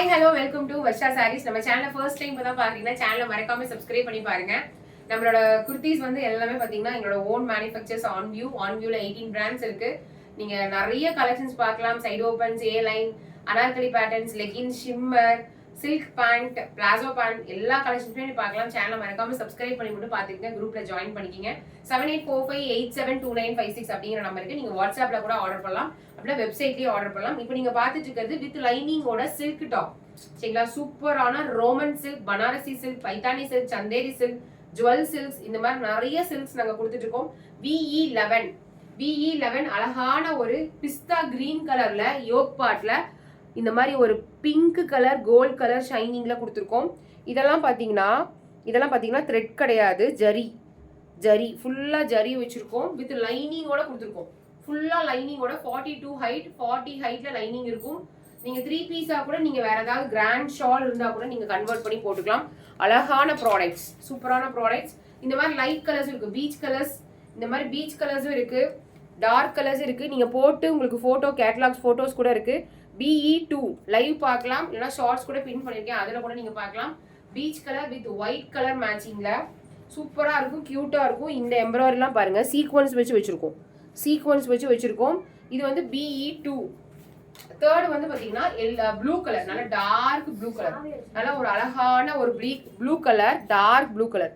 Hi hello welcome to Varsha saris. நம்ம சேனலை first time தான் பாக்குறீங்கன்னா சேனலை மறக்காம சப்ஸ்கிரைப் பண்ணி பாருங்க. நம்மளோட குர்த்திஸ் வந்து எல்லாமே பாத்தீங்கன்னா எங்களோட ஓன் மேனுஃபேக்சர்ஸ் ஆன் வியூல 18 பிராண்ட்ஸ் இருக்கு. நீங்க நிறைய கலெக்ஷன்ஸ் பார்க்கலாம். Side opens, A line, Anarkali patterns, leggings, shimmer, silk pant, palazzo pant எல்லா கலெக்ஷன்ஸுமே பார்க்கலாம். சேனலை மறக்காம சப்ஸ்கிரைப் பண்ணி மட்டும் பாத்துக்கங்க. குரூப்ல ஜாயின் பண்ணிக்கிங்க. 7845872956 அப்படிங்கிற நம்பருக்கு நீங்க வாட்ஸ்அப்ல கூட ஆர்டர் பண்ணலாம். அப்படின்னா வெப்சைட்லயே ஆர்டர் பண்ணலாம். இப்போ நீங்க பாத்துட்டு இருக்கிறது வித் லைனிங்கோட சில்க் டாப். சரிங்களா? சூப்பரான Roman silk, Banarasi silk, Paithani silk, Chanderi silk, jewel silks, இந்த மாதிரி நிறைய சில்க்ஸ் நாங்க கொடுத்துட்டு இருக்கோம். VE11 அழகான ஒரு பிஸ்தா கிரீன் கலர்ல யோக் பார்ட்ல இந்த மாதிரி ஒரு பிங்க் கலர் கோல்ட் கலர் ஷைனிங்ல கொடுத்துருக்கோம். இதெல்லாம் பாத்தீங்கன்னா த்ரெட் கிடையாது, ஜரி ஃபுல்லா ஜரி வச்சிருக்கோம். வித் லைனிங்கோட கொடுத்துருக்கோம். ஃபுல்லா லைனிங்கோட 42 ஹைட், 40 ஹைட்ல லைனிங் இருக்கும். நீங்க 3 பீஸா கூட நீங்க வேற ஏதாவது கிராண்ட் ஷால் இருந்தா கூட நீங்க கன்வெர்ட் பண்ணி போட்டுக்கலாம். அழகான ப்ராடக்ட்ஸ், சூப்பரான ப்ராடக்ட்ஸ். இந்த மாதிரி லைட் கலர்ஸ் இருக்கு, பீச் கலர்ஸ், இந்த மாதிரி பீச் கலர்ஸும் இருக்கு, டார்க் கலர்ஸ் இருக்கு. நீங்க போட்டு உங்களுக்கு போட்டோ கேட்டலாக்ஸ் போட்டோஸ் கூட இருக்கு. BE2 லைவ் பார்க்கலாம், இல்லைன்னா ஷார்ட்ஸ் கூட பின் பண்ணிருக்கேன், அதுல கூட நீங்க பார்க்கலாம். Peach colour with white colour மேட்சிங்ல சூப்பரா இருக்கும், கியூட்டா இருக்கும். இந்த எம்ப்ராய்டரிலாம் பாருங்க, சீக்வன்ஸ் வச்சு வச்சிருக்கோம். இது வந்து BE2. தேர்ட் வந்து பாத்தீங்கன்னா ப்ளூ கலர், நல்ல டார்க் ப்ளூ கலர், நல்ல ஒரு அழகான ஒரு blue colour, dark blue colour.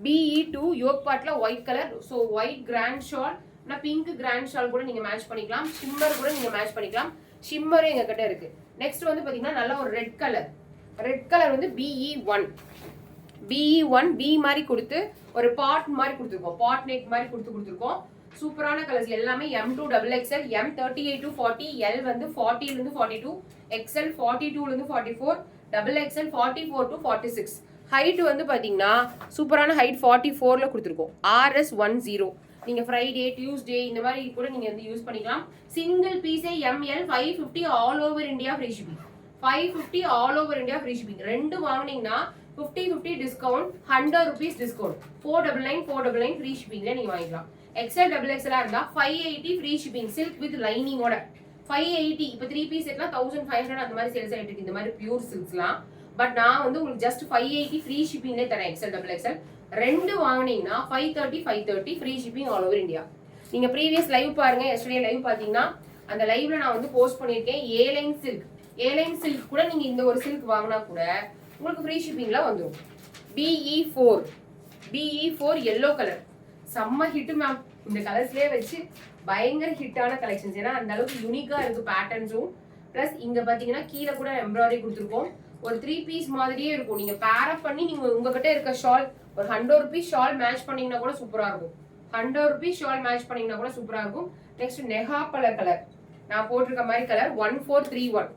BE2 yoke பார்ட்ல white colour. So white grand shawl, pink grand shawl கூட நீங்க மேட்ச் பண்ணிக்கலாம். ஷிம்மர் கூட நீங்க மேட்ச் பண்ணிக்கலாம். ஷிம்மரும் எங்க கிட்ட இருக்கு. நெக்ஸ்ட் வந்து பாத்தீங்கன்னா நல்ல ஒரு ரெட் கலர் வந்து BE1 பி மாதிரி கொடுத்து ஒரு பாட் மாதிரி கொடுத்துருக்கோம், பாட் நெக் மாதிரி கொடுத்துருக்கோம். சூப்பரான கலர்ஸ் எல்லாமே M2 XXL, M 38 to 40, L வந்து 40 ல இருந்து 42, XL 42 ல இருந்து 44, XXL 44 to 46. ஹைட் வந்து பாத்தீங்கன்னா சூப்பரான ஹைட் 44 ல கொடுத்துருக்கோம். RS10. நீங்க ஃப்ரைடே, டியூஸ்டே இந்த மாதிரி கூட நீங்க வந்து யூஸ் பண்ணிக்கலாம். சிங்கிள் பீஸே ML 550 all over India free shipping. 550 all over India free shipping. ரெண்டு வாங்குனீங்கன்னா 50 டிஸ்கவுண்ட், 100 rupees டிஸ்கவுண்ட். 499 ஃப்ரீ ஷிப்பிங்ல நீங்க வாங்கிக்கலாம். XL XXL இருந்தா 580 ஃப்ரீ ஷிப்பிங், சில்க் வித் லைனிங்கோட 580. இப்போ 3 பீஸ் செட்லாம் 1500 அந்த மாதிரி சேல்ஸ் ஆயிட்டு இருக்கு, இந்த மாதிரி பியூர் சில்க்ஸ்லாம். பட் நான் வந்து உங்களுக்கு ஜஸ்ட் 580 ஃப்ரீ ஷிப்பிங்லேயே தரேன். XL XXL ரெண்டு வாங்கினீங்கன்னா 530 free shipping all over India. நீங்க ப்ரீவியஸ் லைவ் பாருங்க, எஸ்டர்டே லைவ் பாத்தீங்கன்னா அந்த லைவ்ல நான் வந்து போஸ்ட் பண்ணியிருக்கேன். ஏலைன் சில்க் கூட நீங்க இந்த ஒரு சில்க் வாங்கினா கூட உங்களுக்கு ஃப்ரீ ஷிப்பிங்ல வந்துடும். BE4 எல்லோ கலர் செம்ம ஹிட் மேம். இந்த கலர்ஸ்லயே வச்சு பயங்கர ஹிட்டான கலெக்ஷன்ஸ். ஏன்னா அந்த அளவுக்கு யூனிக்கா இருக்கு பேட்டர்ன்ஸும். பிளஸ் இங்க பாத்தீங்கன்னா கீழே கூட எம்ப்ராய்டரி கொடுத்துருக்கோம். ஒரு 3 பீஸ் மாதிரியே இருக்கும். நீங்க பேர் அப் பண்ணி நீங்க உங்ககிட்ட இருக்க ஷால் ஒரு 100 rupees ஷால் மேட்ச் பண்ணீங்கன்னா கூட சூப்பரா இருக்கும். 100 rupees ஷால் மேட்ச் பண்ணீங்கன்னா கூட சூப்பரா இருக்கும். நெக்ஸ்ட் நெகாப்பழ கலர், நான் போட்டிருக்க மாதிரி கலர் 1431.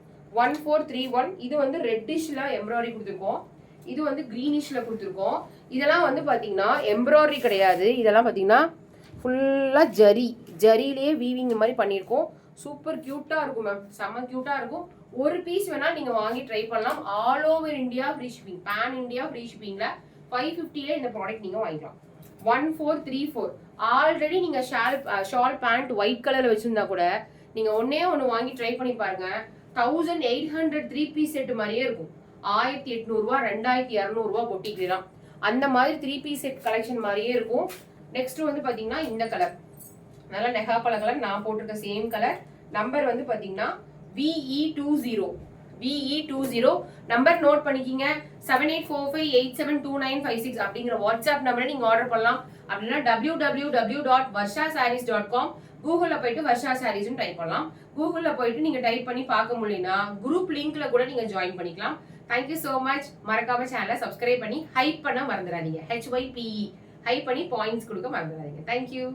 இது வந்து ரெட்டிஷ்ல எம்ப்ராய்டரி கொடுத்துருக்கோம். இது வந்து கிரீனிஷ்ல கொடுத்துருக்கோம். இதெல்லாம் வந்து பாத்தீங்கன்னா எம்ப்ராய்டரி கிடையாது. இதெல்லாம் பாத்தீங்கன்னா ஃபுல்லா ஜரியிலேயே வீவிங் மாதிரி பண்ணியிருக்கோம். சூப்பர் கியூட்டா இருக்கும் மேம், செம்ம கியூட்டா இருக்கும். ஒரு பீஸ் வேணா நீங்க வாங்கி ட்ரை பண்ணலாம். All over India free shipping, pan India free ஷிப்பிங்ல 550ல இந்த ப்ராடக்ட் நீங்க வாங்கிக்கலாம். 1434. ஆல்ரெடி நீங்க ஷால் பேண்ட் ஒயிட் கலர்ல வச்சிருந்தா கூட நீங்க ஒன்னே வாங்கி ட்ரை பண்ணி பாருங்க. 1800 3 பீஸ் செட் மாதிரியே இருக்கும். 1800 ரூபா, 2200 ரூபா பொட்டிக்கலாம். அந்த மாதிரி 3 பீஸ் செட் கலெக்ஷன் மாதிரியே இருக்கும். நெக்ஸ்ட் வந்து பாத்தீங்கன்னா இந்த கலர் நல்லா நெகாப்பழ கலர், நான் போட்டிருக்க சேம் கலர். நம்பர் வந்து பாத்தீங்கன்னா VE20 நம்பர் நோட் பண்ணிக்கிங்க. 7845872956 அப்படிங்கிற வாட்ஸ்அப் நம்பரை நீங்க ஆர்டர் பண்ணலாம். அப்படின்னா www.varshasarees.com கூகுள்ல போயிட்டு வர்ஷா சாரீஸ் டைப் பண்ணலாம். கூகுள்ல போயிட்டு நீங்க டைப் பண்ணி பார்க்க முடியலனா குரூப் லிங்க்ல கூட நீங்க ஜாயின் பண்ணிக்கலாம். Thank you so much. மறக்காம சேனலை சப்ஸ்கிரைப் பண்ணி ஹைப் பண்ண மறந்துடாதீங்க. HYPE ஹைப் பண்ணி பாயிண்ட்ஸ் கொடுக்க மறந்துடாதீங்க. தேங்க்யூ.